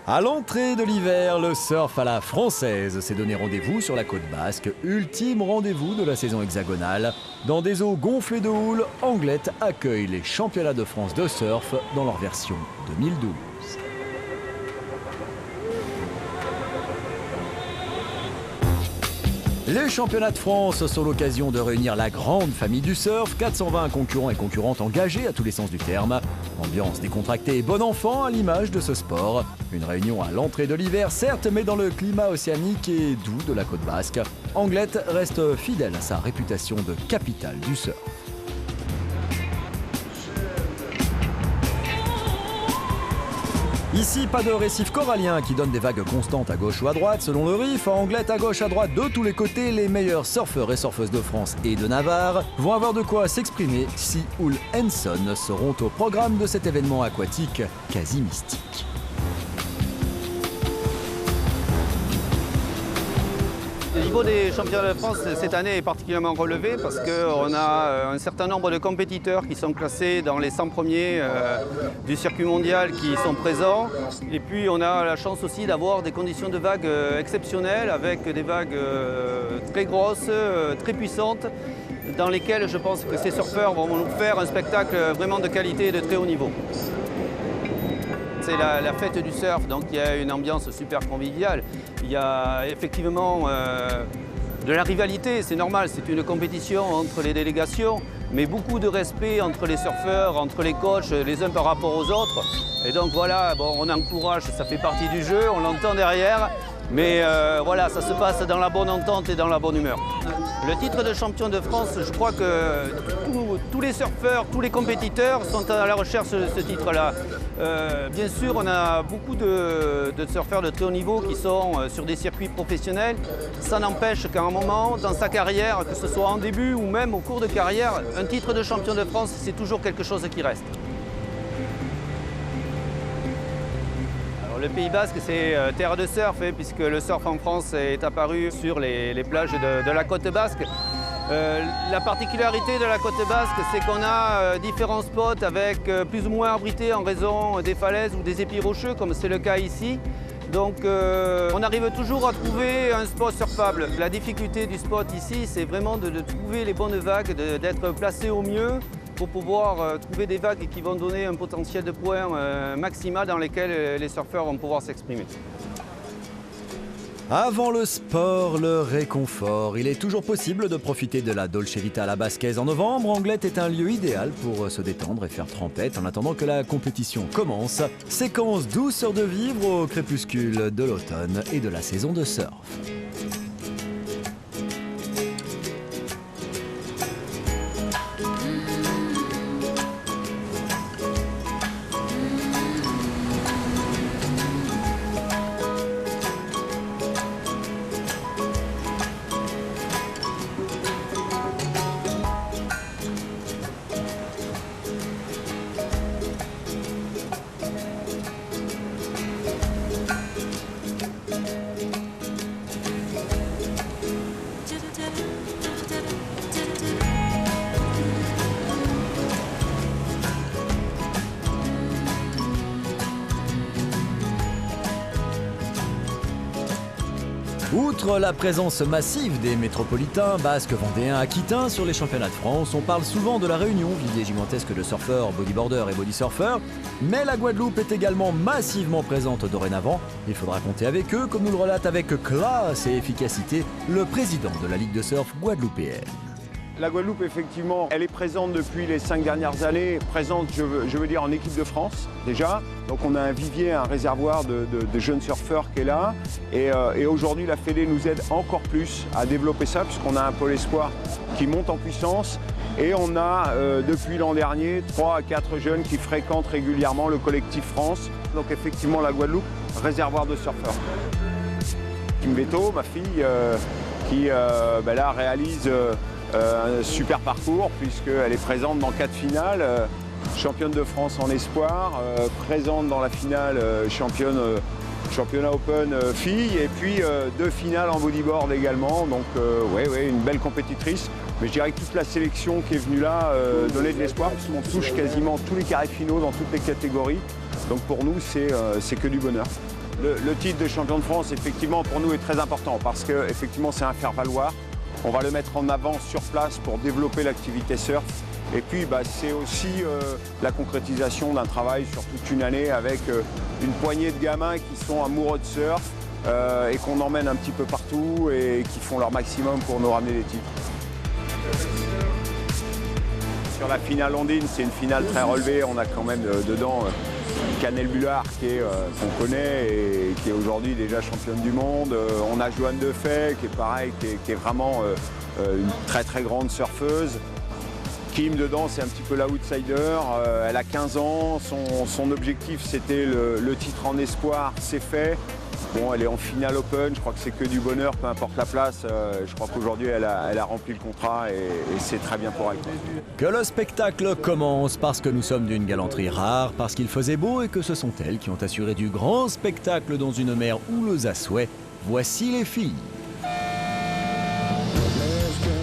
À l'entrée de l'hiver, le surf à la française s'est donné rendez-vous sur la côte basque, ultime rendez-vous de la saison hexagonale. Dans des eaux gonflées de houle, Anglette accueille les championnats de France de surf dans leur version 2012. Les championnats de France sont l'occasion de réunir la grande famille du surf, 420 concurrents et concurrentes engagés à tous les sens du terme. Ambiance décontractée et bon enfant à l'image de ce sport. Une réunion à l'entrée de l'hiver, certes, mais dans le climat océanique et doux de la côte basque. Anglette reste fidèle à sa réputation de capitale du surf. Ici, pas de récif corallien qui donne des vagues constantes à gauche ou à droite selon le riff. À Anglette, à gauche, à droite, de tous les côtés, les meilleurs surfeurs et surfeuses de France et de Navarre vont avoir de quoi s'exprimer si Hull and Son seront au programme de cet événement aquatique quasi mystique. Le niveau des championnats de France cette année est particulièrement relevé parce qu'on a un certain nombre de compétiteurs qui sont classés dans les 100 premiers du circuit mondial qui sont présents. Et puis on a la chance aussi d'avoir des conditions de vagues exceptionnelles avec des vagues très grosses, très puissantes, dans lesquelles je pense que ces surfeurs vont nous faire un spectacle vraiment de qualité et de très haut niveau. C'est la fête du surf, donc il y a une ambiance super conviviale. Il y a effectivement de la rivalité, c'est normal, c'est une compétition entre les délégations, mais beaucoup de respect entre les surfeurs, entre les coachs, les uns par rapport aux autres. Et donc voilà, bon, on encourage, ça fait partie du jeu, on l'entend derrière, mais voilà, ça se passe dans la bonne entente et dans la bonne humeur. Le titre de champion de France, je crois que tous les surfeurs, tous les compétiteurs sont à la recherche de ce titre-là. Bien sûr, on a beaucoup de surfeurs de très haut niveau qui sont sur des circuits professionnels. Ça n'empêche qu'à un moment, dans sa carrière, que ce soit en début ou même au cours de carrière, un titre de champion de France, c'est toujours quelque chose qui reste. Le Pays Basque, c'est terre de surf, puisque le surf en France est apparu sur les plages de la côte basque. La particularité de la côte basque, c'est qu'on a différents spots avec plus ou moins abrités en raison des falaises ou des épis rocheux, comme c'est le cas ici. Donc on arrive toujours à trouver un spot surfable. La difficulté du spot ici, c'est vraiment de trouver les bonnes vagues, d'être placé au mieux, pour pouvoir trouver des vagues qui vont donner un potentiel de points maximal dans lesquels les surfeurs vont pouvoir s'exprimer. Avant le sport, le réconfort. Il est toujours possible de profiter de la Dolce Vita à la basquaise en novembre. Anglette est un lieu idéal pour se détendre et faire trempette en attendant que la compétition commence. Séquence douceur de vivre au crépuscule de l'automne et de la saison de surf. Outre la présence massive des métropolitains, basques, vendéens, aquitains sur les championnats de France, on parle souvent de la Réunion, vivier gigantesque de surfeurs, bodyboarders et bodysurfers, mais la Guadeloupe est également massivement présente dorénavant. Il faudra compter avec eux, comme nous le relate avec classe et efficacité le président de la Ligue de surf guadeloupéenne. La Guadeloupe, effectivement, elle est présente depuis les 5 dernières années, présente, je veux dire, en équipe de France, déjà. Donc on a un vivier, un réservoir de jeunes surfeurs qui est là. Et aujourd'hui, la Fédé nous aide encore plus à développer ça, puisqu'on a un pôle espoir qui monte en puissance. Et on a, depuis l'an dernier, 3 à 4 jeunes qui fréquentent régulièrement le collectif France. Donc effectivement, la Guadeloupe, réservoir de surfeurs. Kim Beto, ma fille, qui là réalise un super parcours puisqu'elle est présente dans 4 finales, championne de France en espoir, présente dans la finale championnat open filles et puis 2 finales en bodyboard également, donc ouais, une belle compétitrice. Mais je dirais que toute la sélection qui est venue là donnait de l'espoir puisqu'on touche quasiment tous les carrés finaux dans toutes les catégories. Donc pour nous, c'est que du bonheur. Le titre de champion de France, effectivement, pour nous est très important parce que effectivement, c'est un faire-valoir. On va le mettre en avant sur place pour développer l'activité surf. Et puis, c'est aussi la concrétisation d'un travail sur toute une année avec une poignée de gamins qui sont amoureux de surf et qu'on emmène un petit peu partout et qui font leur maximum pour nous ramener des titres. Sur la finale ondine, c'est une finale très relevée. On a quand même dedans Canel Bullard qu'on connaît et qui est aujourd'hui déjà championne du monde. On a Johanne Defay qui est pareil, qui est vraiment une très très grande surfeuse. Kim dedans, c'est un petit peu l'outsider. Elle a 15 ans, son objectif c'était le titre en espoir, c'est fait. Bon, elle est en finale open, je crois que c'est que du bonheur, peu importe la place. Je crois qu'aujourd'hui, elle a rempli le contrat et c'est très bien pour elle. Que le spectacle commence parce que nous sommes d'une galanterie rare, parce qu'il faisait beau et que ce sont elles qui ont assuré du grand spectacle dans une mer houleuse à souhait. Voici les filles.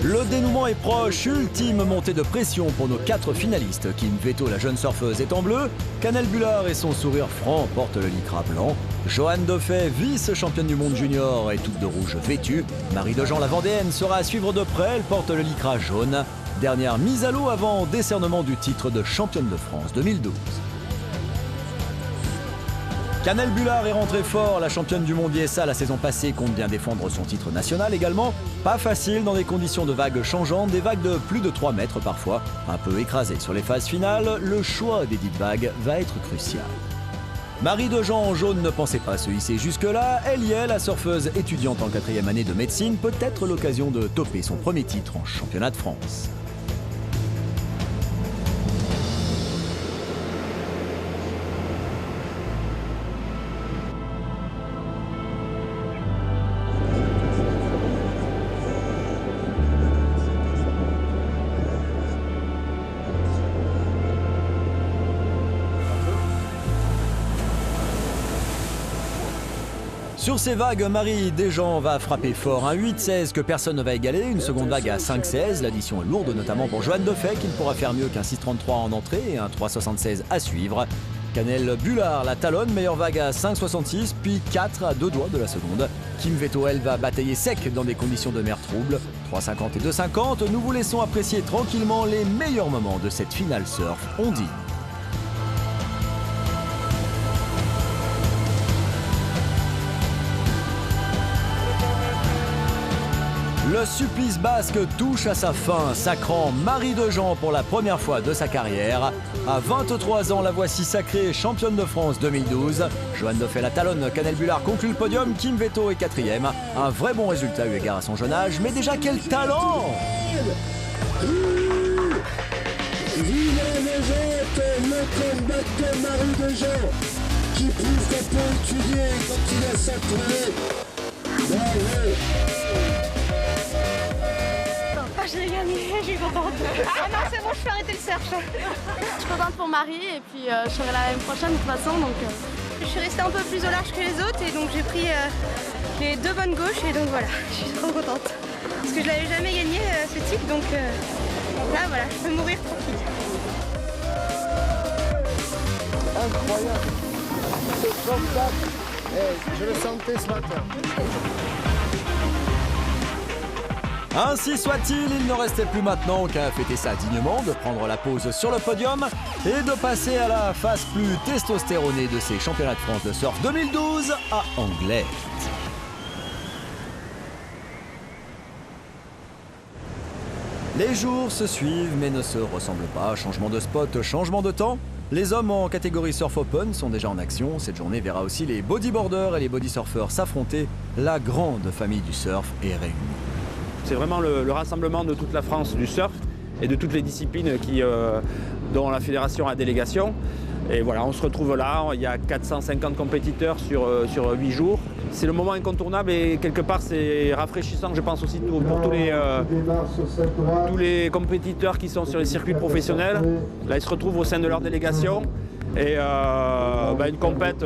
Le dénouement est proche, ultime montée de pression pour nos 4 finalistes. Kim Veto, la jeune surfeuse, est en bleu. Canel Bullard et son sourire franc portent le lycra blanc. Johanne Defay, vice-championne du monde junior, est toute de rouge vêtue. Marie Dejean, la Vendéenne, sera à suivre de près. Elle porte le lycra jaune. Dernière mise à l'eau avant décernement du titre de championne de France 2012. Canel Bullard est rentrée fort, la championne du monde ISA la saison passée compte bien défendre son titre national également. Pas facile dans des conditions de vagues changeantes, des vagues de plus de 3 mètres parfois. Un peu écrasées sur les phases finales, le choix des dites vagues va être crucial. Marie Dejean en jaune ne pensait pas se hisser jusque-là. Elle y est, la surfeuse étudiante en 4e année de médecine, peut-être l'occasion de topper son premier titre en championnat de France. Sur ces vagues, Marie Dejean va frapper fort. Un 8-16 que personne ne va égaler. Une seconde vague à 5-16. L'addition est lourde, notamment pour Johanne Defay, qui ne pourra faire mieux qu'un 6-33 en entrée et un 3-76 à suivre. Canel Bullard la talonne, meilleure vague à 5,66, puis 4 à 2 doigts de la seconde. Kim Veto, elle, va batailler sec dans des conditions de mer troubles. 3,50 et 2,50. Nous vous laissons apprécier tranquillement les meilleurs moments de cette finale surf ondine. Le supplice basque touche à sa fin, sacrant Marie Dejean pour la première fois de sa carrière. À 23 ans, la voici sacrée championne de France 2012. Johanne Defay la talonne, Canel Bullard conclut le podium, Kim Veto est 4e. Un vrai bon résultat eu égard à son jeune âge, mais déjà quel talent! Le comeback de Marie Dejean qui prouve qu'on peut étudier quand il a sa tournée. J'ai gagné, je suis contente. Ah non, c'est bon, je peux arrêter le surf. Je suis contente pour Marie et puis je serai là l'année prochaine de toute façon. Donc, Je suis restée un peu plus au large que les autres et donc j'ai pris les 2 bonnes gauches et donc voilà, je suis trop contente. Parce que je l'avais jamais gagné ce titre donc là voilà, je peux mourir tranquille. Incroyable. Ce comeback, je le sentais ce matin. Ainsi soit-il, il ne restait plus maintenant qu'à fêter ça dignement, de prendre la pause sur le podium et de passer à la face plus testostéronée de ces championnats de France de surf 2012 à Anglet. Les jours se suivent mais ne se ressemblent pas. Changement de spot, changement de temps. Les hommes en catégorie surf open sont déjà en action. Cette journée verra aussi les bodyboarders et les bodysurfers s'affronter. La grande famille du surf est réunie. C'est vraiment le rassemblement de toute la France du surf et de toutes les disciplines dont la fédération a délégation. Et voilà, on se retrouve là, il y a 450 compétiteurs sur 8 jours. C'est le moment incontournable et quelque part c'est rafraîchissant, je pense aussi pour tous les compétiteurs qui sont sur les circuits professionnels. Là, ils se retrouvent au sein de leur délégation et une compète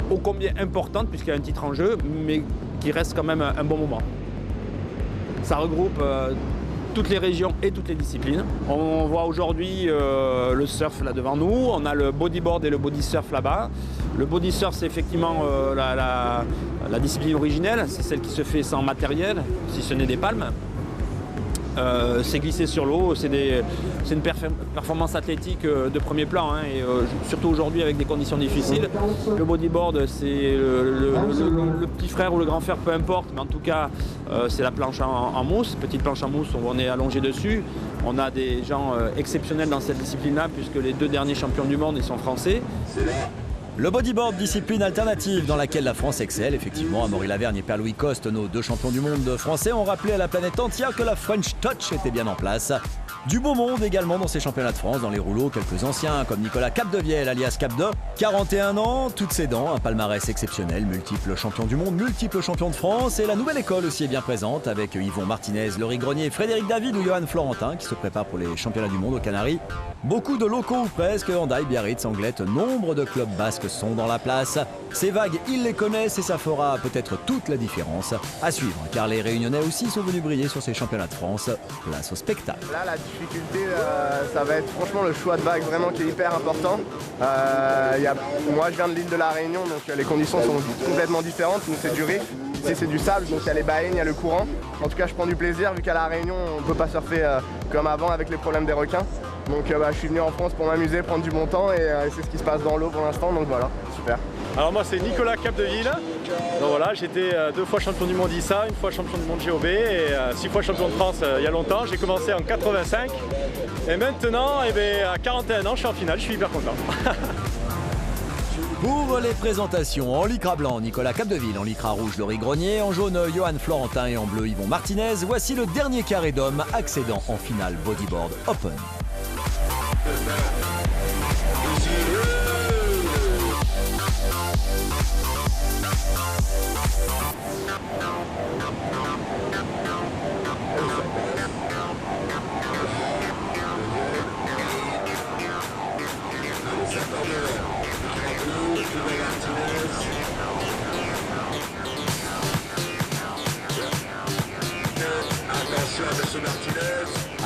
ô combien importante puisqu'il y a un titre en jeu, mais qui reste quand même un bon moment. Ça regroupe toutes les régions et toutes les disciplines. On voit aujourd'hui le surf là devant nous, on a le bodyboard et le body surf là-bas. Le body surf, c'est effectivement la discipline originelle, c'est celle qui se fait sans matériel, si ce n'est des palmes. C'est glisser sur l'eau, c'est une performance athlétique de premier plan, hein, et surtout aujourd'hui avec des conditions difficiles. Le bodyboard, c'est le petit frère ou le grand frère, peu importe, mais en tout cas c'est la planche en mousse, petite planche en mousse où on est allongé dessus. On a des gens exceptionnels dans cette discipline-là puisque les 2 derniers champions du monde ils sont français. Le bodyboard, discipline alternative dans laquelle la France excelle. Effectivement, Amaury Lavergne et Pierre-Louis Coste, nos 2 champions du monde français, ont rappelé à la planète entière que la French Touch était bien en place. Du beau monde également dans ces championnats de France, dans les rouleaux, quelques anciens comme Nicolas Capdevielle, alias Capde, 41 ans, toutes ses dents, un palmarès exceptionnel, multiple champion du monde, multiple champion de France, et la nouvelle école aussi est bien présente avec Yvon Martinez, Laurie Grenier, Frédéric David ou Johan Florentin qui se préparent pour les championnats du monde aux Canaries. Beaucoup de locaux ou presque, Hendaye, Biarritz, Anglette, nombre de clubs basques sont dans la place. Ces vagues, ils les connaissent et ça fera peut-être toute la différence à suivre, car les Réunionnais aussi sont venus briller sur ces championnats de France. Place au spectacle. Là, la difficulté, ça va être franchement le choix de vagues vraiment qui est hyper important. Moi, je viens de l'île de la Réunion, donc les conditions sont complètement différentes. Nous, c'est du riff. Ici, c'est du sable, donc il y a les baleines, il y a le courant. En tout cas, je prends du plaisir, vu qu'à la Réunion, on ne peut pas surfer comme avant avec les problèmes des requins. Donc je suis venu en France pour m'amuser, prendre du bon temps et c'est ce qui se passe dans l'eau pour l'instant, donc voilà, super. Alors moi c'est Nicolas Capdeville, donc voilà, j'étais 2 fois champion du monde ISA, 1 fois champion du monde GOB et 6 fois champion de France il y a longtemps. J'ai commencé en 85 et maintenant à 41 ans je suis en finale, je suis hyper content. Pour les présentations, en lycra blanc, Nicolas Capdeville, en lycra rouge, Laurie Grenier, en jaune, Johan Florentin et en bleu, Yvon Martinez, voici le dernier carré d'hommes accédant en finale bodyboard open.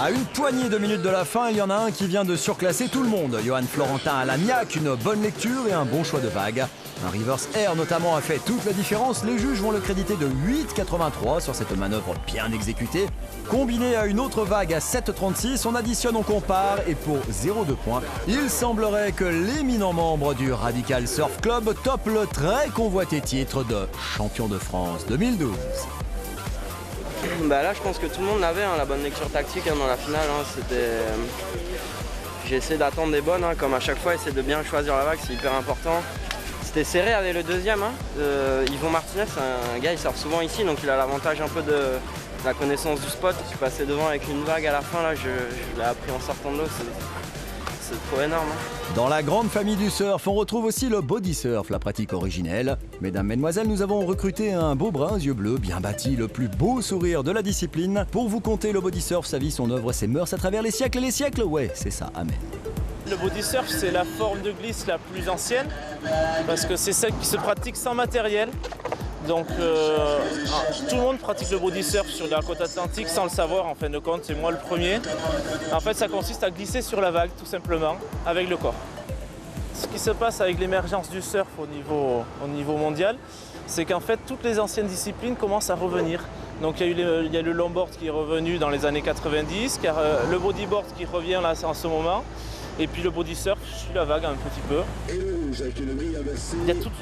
À une poignée de minutes de la fin, il y en a un qui vient de surclasser tout le monde. Johan Florentin à la niaque, une bonne lecture et un bon choix de vague. Un reverse air notamment a fait toute la différence. Les juges vont le créditer de 8,83 sur cette manœuvre bien exécutée. Combiné à une autre vague à 7,36, on additionne, on compare et pour 0,2 points, il semblerait que l'éminent membre du Radical Surf Club tope le très convoité titre de champion de France 2012. Là, je pense que tout le monde l'avait, la bonne lecture tactique dans la finale. J'ai essayé d'attendre des bonnes, comme à chaque fois, essayer de bien choisir la vague, c'est hyper important. C'était serré avec le deuxième. Yvon Martinez, c'est un gars, il sort souvent ici, donc il a l'avantage un peu de la connaissance du spot. Je suis passé devant avec une vague à la fin, là, je l'ai appris en sortant de l'eau. C'est trop énorme. Dans la grande famille du surf, on retrouve aussi le body surf, la pratique originelle. Mesdames, mesdemoiselles, nous avons recruté un beau brun, yeux bleus, bien bâti, le plus beau sourire de la discipline. Pour vous conter le body surf, sa vie, son œuvre, ses mœurs à travers les siècles et les siècles. Ouais, c'est ça, amen. Le body surf, c'est la forme de glisse la plus ancienne, parce que c'est celle qui se pratique sans matériel. Donc tout le monde pratique le body surf sur la côte atlantique sans le savoir, en fin de compte, c'est moi le premier. En fait, ça consiste à glisser sur la vague, tout simplement, avec le corps. Ce qui se passe avec l'émergence du surf au niveau mondial, c'est qu'en fait, toutes les anciennes disciplines commencent à revenir. Donc il y a le longboard qui est revenu dans les années 90, car le bodyboard qui revient là en ce moment, et puis le body surf suit la vague un petit peu. Il y a toute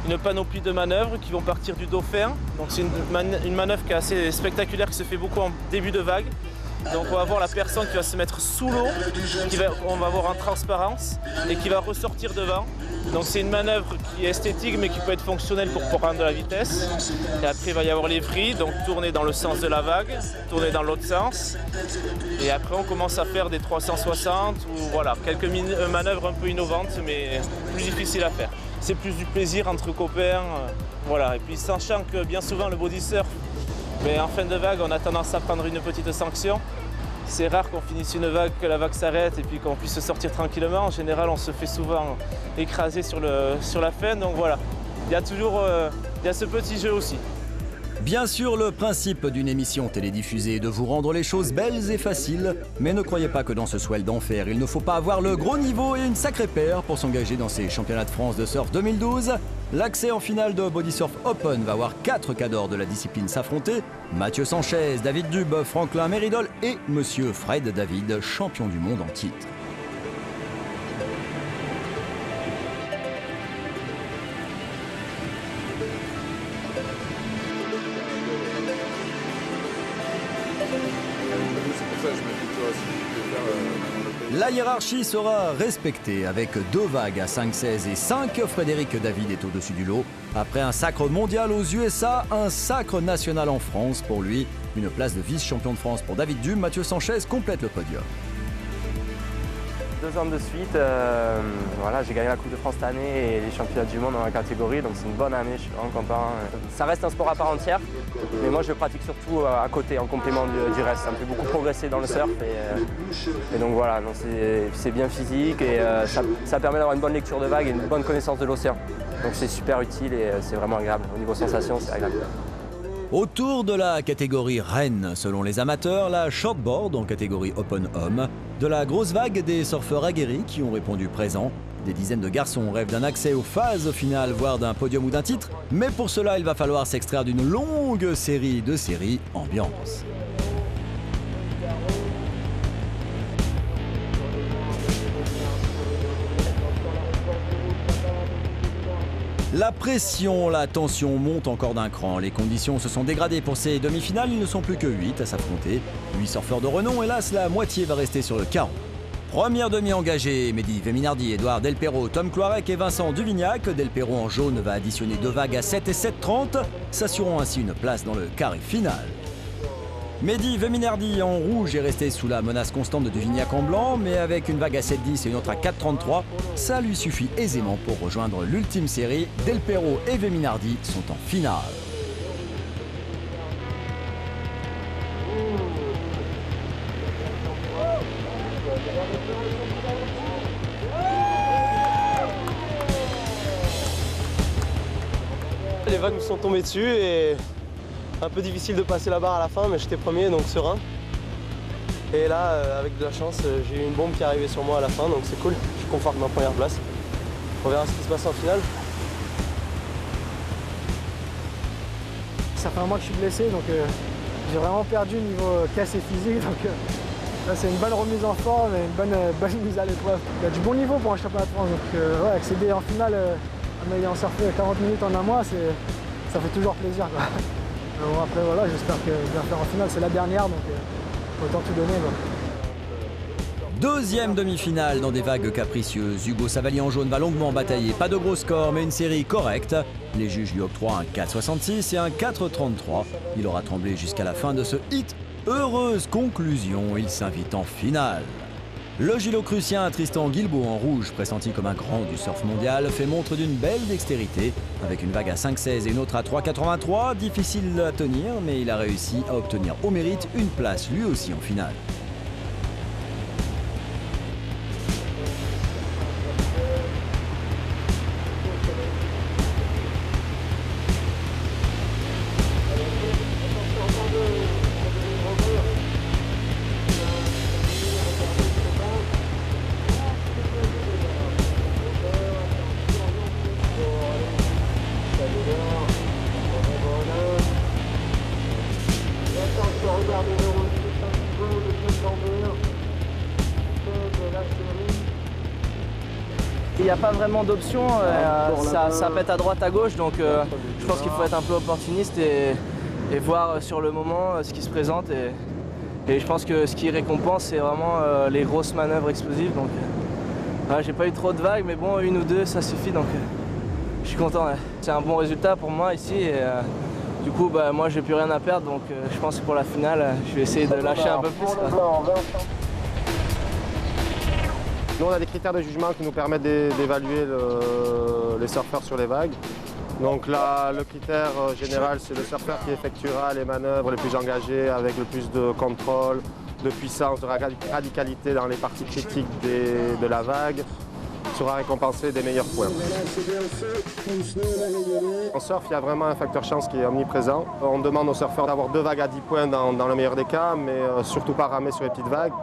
une panoplie de manœuvres qui vont partir du dauphin. Donc c'est une manœuvre qui est assez spectaculaire, qui se fait beaucoup en début de vague. Donc on va voir la personne qui va se mettre sous l'eau, on va voir en transparence et qui va ressortir devant. Donc c'est une manœuvre qui est esthétique mais qui peut être fonctionnelle pour prendre de la vitesse. Et après il va y avoir les vrilles, donc tourner dans le sens de la vague, tourner dans l'autre sens. Et après on commence à faire des 360 ou voilà, quelques manœuvres un peu innovantes mais plus difficiles à faire. C'est plus du plaisir entre copains, voilà. Et puis sachant que bien souvent le body surf, mais en fin de vague, on a tendance à prendre une petite sanction. C'est rare qu'on finisse une vague, que la vague s'arrête et puis qu'on puisse sortir tranquillement. En général, on se fait souvent écraser sur la fin. Donc voilà, il y a toujours ce petit jeu aussi. Bien sûr, le principe d'une émission télédiffusée est de vous rendre les choses belles et faciles, mais ne croyez pas que dans ce swell d'enfer, il ne faut pas avoir le gros niveau et une sacrée paire pour s'engager dans ces championnats de France de surf 2012. L'accès en finale de Body Surf Open va voir 4 cadors de la discipline s'affronter. Mathieu Sanchez, David Dube, Franklin Méridol et Monsieur Fred David, champion du monde en titre. La hiérarchie sera respectée avec 2 vagues à 5,16 et 5. Frédéric David est au-dessus du lot. Après un sacre mondial aux USA, un sacre national en France pour lui. Une place de vice-champion de France pour David Dube. Mathieu Sanchez complète le podium. 2 ans de suite, voilà, j'ai gagné la Coupe de France cette année et les championnats du monde dans la catégorie, donc c'est une bonne année, je suis vraiment content. Ça reste un sport à part entière, mais moi je le pratique surtout à côté, en complément du reste. Ça me fait beaucoup progresser dans le surf et donc voilà, c'est bien physique et ça permet d'avoir une bonne lecture de vagues et une bonne connaissance de l'océan. Donc c'est super utile et c'est vraiment agréable. Au niveau sensation, c'est agréable. Autour de la catégorie reine, selon les amateurs, la shortboard en catégorie open homme, de la grosse vague des surfeurs aguerris qui ont répondu présent. Des dizaines de garçons rêvent d'un accès aux phases finales, voire d'un podium ou d'un titre, mais pour cela, il va falloir s'extraire d'une longue série de séries ambiance. La pression, la tension montent encore d'un cran. Les conditions se sont dégradées pour ces demi-finales. Il ne sont plus que 8 à s'affronter. 8 surfeurs de renom, hélas, la moitié va rester sur le carreau. Première demi engagée, Mehdi Veminardi, Édouard Delperro, Tom Cloirec et Vincent Duvignac. Delperro en jaune va additionner 2 vagues à 7 et 7,30, s'assurant ainsi une place dans le carré final. Mehdi Veminardi en rouge est resté sous la menace constante de Duvignac en blanc, mais avec une vague à 7,10 et une autre à 4,33, ça lui suffit aisément pour rejoindre l'ultime série. Delperro et Veminardi sont en finale. Les vagues me sont tombées dessus et un peu difficile de passer la barre à la fin, mais j'étais premier, donc serein. Et là, avec de la chance, j'ai eu une bombe qui est arrivée sur moi à la fin, donc c'est cool. Je suis conforte ma première place. On verra ce qui se passe en finale. Ça fait un mois que je suis blessé, donc j'ai vraiment perdu niveau caisse et physique. Donc là, c'est une bonne remise en forme et une bonne mise à l'épreuve. Il y a du bon niveau pour un championnat de France, donc ouais, accéder en finale en ayant surfé 40 minutes en un mois, ça fait toujours plaisir, quoi. Bon, après voilà, j'espère que je vais faire en finale, c'est la dernière, donc autant tout donner, quoi. Deuxième demi-finale dans des vagues capricieuses. Hugo Savalier en jaune va longuement batailler. Pas de gros score, mais une série correcte. Les juges lui octroient un 4,66 et un 4,33. Il aura tremblé jusqu'à la fin de ce hit. Heureuse conclusion, il s'invite en finale. Le gilocrucien Tristan Guilbault en rouge, pressenti comme un grand du surf mondial, fait montre d'une belle dextérité. Avec une vague à 5,16 et une autre à 3,83, difficile à tenir, mais il a réussi à obtenir au mérite une place lui aussi en finale. Il n'y a pas vraiment d'option, ça pète à droite à gauche, donc je pense qu'il faut être un peu opportuniste et voir sur le moment ce qui se présente. Et je pense que ce qui récompense, c'est vraiment les grosses manœuvres explosives. Donc j'ai pas eu trop de vagues, mais bon, 1 ou 2, ça suffit, donc je suis content. Ouais. C'est un bon résultat pour moi ici. Et, du coup, moi, j'ai plus rien à perdre, donc je pense que pour la finale, je vais essayer de lâcher un peu plus. Nous, on a des critères de jugement qui nous permettent d'évaluer les surfeurs sur les vagues. Donc là, le critère général, c'est le surfeur qui effectuera les manœuvres les plus engagées, avec le plus de contrôle, de puissance, de radicalité dans les parties critiques de la vague. sera récompensé des meilleurs points. En surf, il y a vraiment un facteur chance qui est omniprésent. On demande aux surfeurs d'avoir 2 vagues à 10 points dans le meilleur des cas, mais surtout pas ramer sur les petites vagues.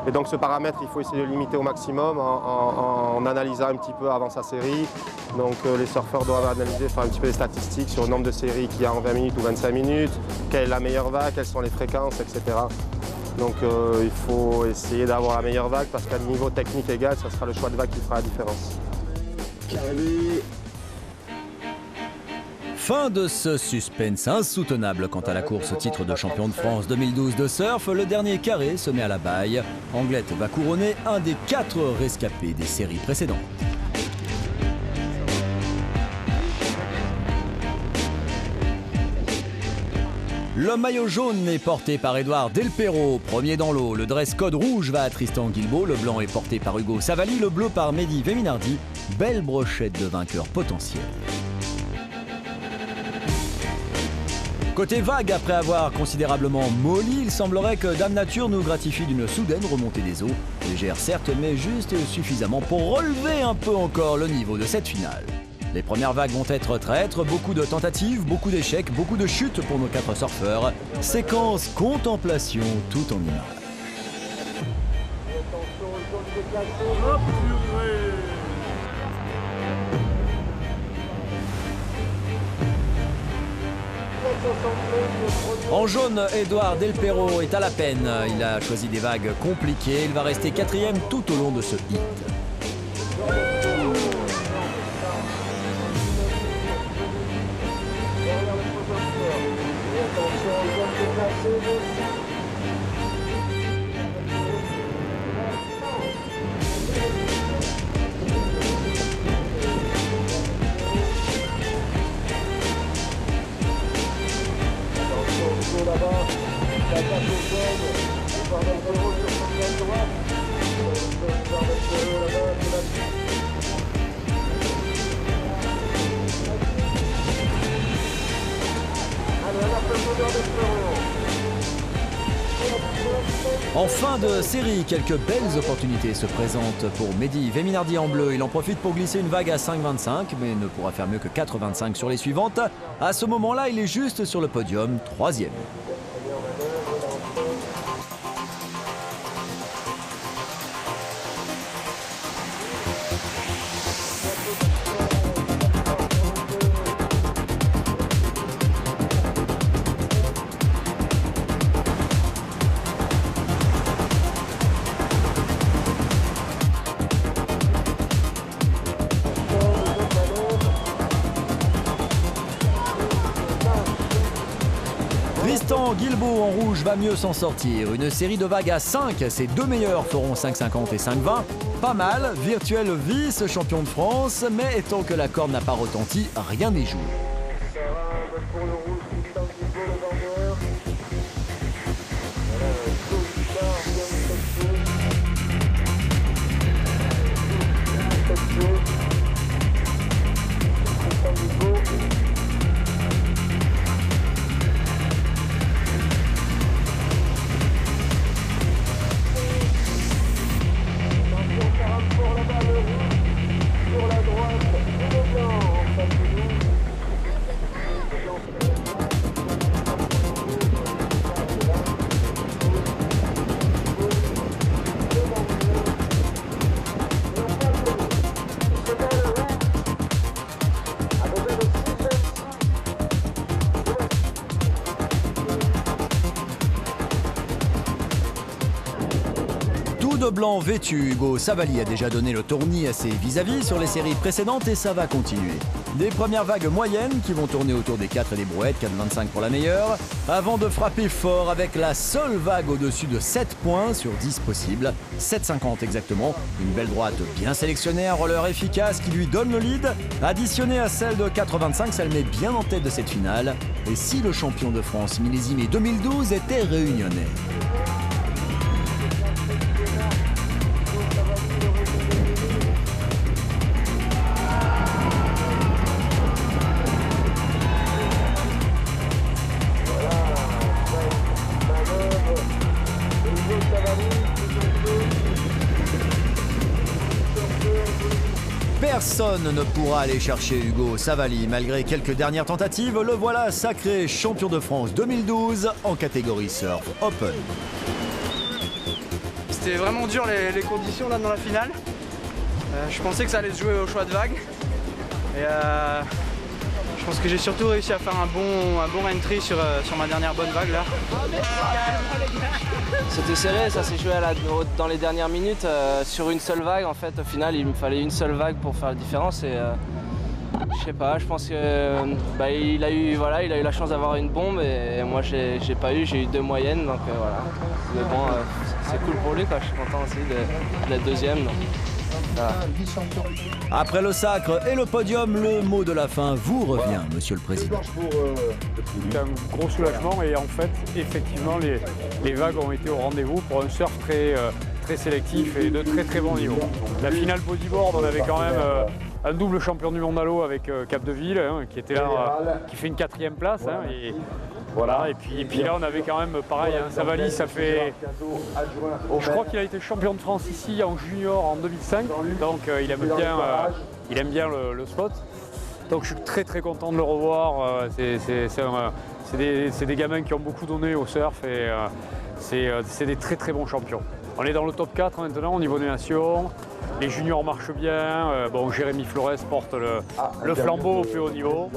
Et donc ce paramètre, il faut essayer de le limiter au maximum en analysant un petit peu avant sa série. Donc les surfeurs doivent analyser, faire un petit peu des statistiques sur le nombre de séries qu'il y a en 20 minutes ou 25 minutes, quelle est la meilleure vague, quelles sont les fréquences, etc. Donc il faut essayer d'avoir la meilleure vague parce qu'à niveau technique égal, ce sera le choix de vague qui fera la différence. Fin de ce suspense insoutenable quant à la course au titre de champion de France 2012 de surf. Le dernier carré se met à la baille. Anglette va couronner un des 4 rescapés des séries précédentes. Le maillot jaune est porté par Édouard Delperro, premier dans l'eau. Le dress code rouge va à Tristan Guilbault. Le blanc est porté par Hugo Savali. Le bleu par Mehdi Veminardi. Belle brochette de vainqueurs potentiels. Côté vague, après avoir considérablement molli, il semblerait que Dame Nature nous gratifie d'une soudaine remontée des eaux. Légère certes, mais juste suffisamment pour relever un peu encore le niveau de cette finale. Les premières vagues vont être traîtres, beaucoup de tentatives, beaucoup d'échecs, beaucoup de chutes pour nos 4 surfeurs. Séquence contemplation tout en images. En jaune, Édouard Delperro est à la peine. Il a choisi des vagues compliquées. Il va rester 4e tout au long de ce hit. En fin de série, quelques belles opportunités se présentent pour Mehdi Veminardi en bleu. Il en profite pour glisser une vague à 5,25, mais ne pourra faire mieux que 4,25 sur les suivantes. À ce moment-là, il est juste sur le podium, 3e. Tristan Guilbault en rouge va mieux s'en sortir. Une série de vagues à 5, ses 2 meilleurs feront 5,50 et 5,20. Pas mal, virtuel vice-champion de France, mais tant que la corde n'a pas retenti, rien n'est joué. De blanc vêtu, Hugo Savali a déjà donné le tournis à ses vis-à-vis sur les séries précédentes et ça va continuer. Des premières vagues moyennes qui vont tourner autour des 4 et des brouettes, 4,25 pour la meilleure, avant de frapper fort avec la seule vague au-dessus de 7 points sur 10 possibles, 7,50 exactement, une belle droite bien sélectionnée, un roller efficace qui lui donne le lead, additionné à celle de 4,25, ça le met bien en tête de cette finale, et si le champion de France millésimé 2012 était réunionnais. ne pourra aller chercher Hugo Savali. Malgré quelques dernières tentatives, le voilà sacré champion de France 2012 en catégorie surf open. C'était vraiment dur les conditions là dans la finale. Je pensais que ça allait se jouer au choix de vague. Et je pense que j'ai surtout réussi à faire un bon entry sur ma dernière bonne vague là. C'était serré, ça s'est joué dans les dernières minutes sur une seule vague. En fait, au final, il me fallait une seule vague pour faire la différence. Et je sais pas, je pense que il a eu la chance d'avoir une bombe et moi j'ai pas eu, j'ai eu 2 moyennes. Donc voilà. Mais bon, c'est cool pour lui, quoi. Je suis content aussi d'être deuxième. Donc. Voilà. Après le sacre et le podium, le mot de la fin vous revient, Monsieur le Président. C'est un gros soulagement et en fait, effectivement, les vagues ont été au rendez-vous pour un surf très sélectif et de très bon niveau. Donc, la finale bodyboard, on avait quand même un double champion du monde à l'eau avec Capdeville, qui était là, qui fait une 4e place. Et voilà, et puis là on avait quand même pareil, Savali, ça fait. Je crois qu'il a été champion de France ici en junior en 2005, donc il aime bien le spot. Donc je suis très content de le revoir. C'est des gamins qui ont beaucoup donné au surf et c'est des très bons champions. On est dans le top 4 maintenant au niveau des nations. Les juniors marchent bien. Bon, Jérémy Flores porte le flambeau au plus haut niveau.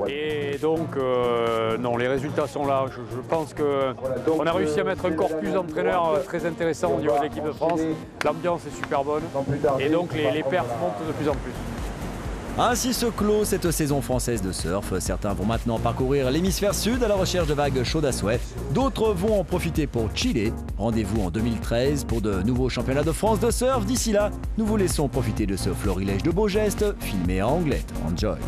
Et donc, non, les résultats sont là. Je pense qu'on a réussi à mettre un corpus d'entraîneurs très intéressant au niveau de l'équipe de France. L'ambiance est super bonne. Et donc, les perfs montent de plus en plus. Ainsi se clôt cette saison française de surf. Certains vont maintenant parcourir l'hémisphère sud à la recherche de vagues chaudes à souhait. D'autres vont en profiter pour chiller. Rendez-vous en 2013 pour de nouveaux championnats de France de surf. D'ici là, nous vous laissons profiter de ce florilège de beaux gestes filmés en anglais. Enjoy!